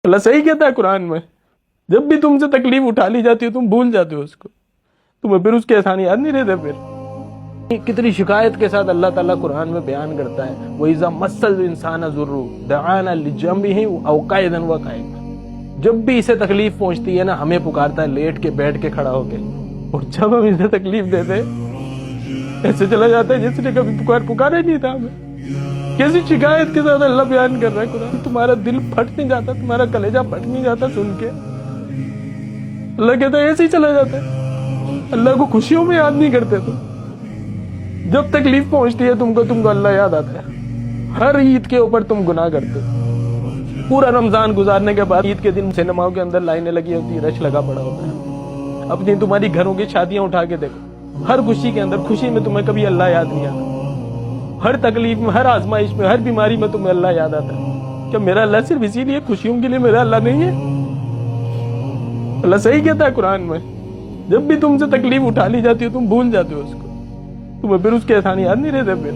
اللہ صحیح کہتا ہے قرآن میں، جب بھی تم سے تکلیف اٹھا لی جاتی ہے تم بھول جاتے ہو اس کو، تمہیں پھر اس کے احسان یاد نہیں رہتے۔ پھر کتنی شکایت کے ساتھ اللہ تعالیٰ قرآن میں بیان کرتا ہے، وَإِذَا مَسَّ الْإِنسَانَ الضُّرُّ دَعَانَا لِجَنبِهِ أَوْ قَاعِدًا وَقَاعِدًا، جب بھی اسے تکلیف پہنچتی ہے نا ہمیں پکارتا ہے لیٹ کے، بیٹھ کے، کھڑا ہو کے، اور جب ہم اسے تکلیف دیتے ایسے چلا جاتا ہے جس نے کبھی پکارا ہی نہیں تھا ہمیں۔ کیسی شکایت کے ساتھ اللہ بیان کر رہا ہے قرآن، تمہارا دل پھٹ نہیں جاتا، تمہارا کلیجہ پھٹ نہیں جاتا سن کے؟ اللہ کہتا ہے ایسے ہی چلا جاتا ہے، اللہ کو خوشیوں میں یاد نہیں کرتے تم، جب تکلیف پہنچتی ہے تم کو اللہ یاد آتا ہے۔ ہر عید کے اوپر تم گناہ کرتے ہو، پورا رمضان گزارنے کے بعد عید کے دن سینماؤں کے اندر لائنیں لگی ہوتی ہیں، رش لگا پڑا ہوتا ہے۔ اپنی تمہاری گھروں کی شادیاں اٹھا کے دیکھو، ہر خوشی کے اندر، خوشی میں تمہیں کبھی اللہ یاد نہیں آتا، ہر تکلیف میں، ہر آزمائش میں، ہر بیماری میں تمہیں اللہ یاد آتا ہے۔ کیا میرا اللہ صرف اسی لیے خوشیوں کے لیے میرا اللہ نہیں ہے؟ اللہ صحیح کہتا ہے قرآن میں، جب بھی تم سے تکلیف اٹھا لی جاتی ہے تم بھول جاتے ہو اس کو، تمہیں پھر اس کے احسان یاد نہیں رہتے۔ پھر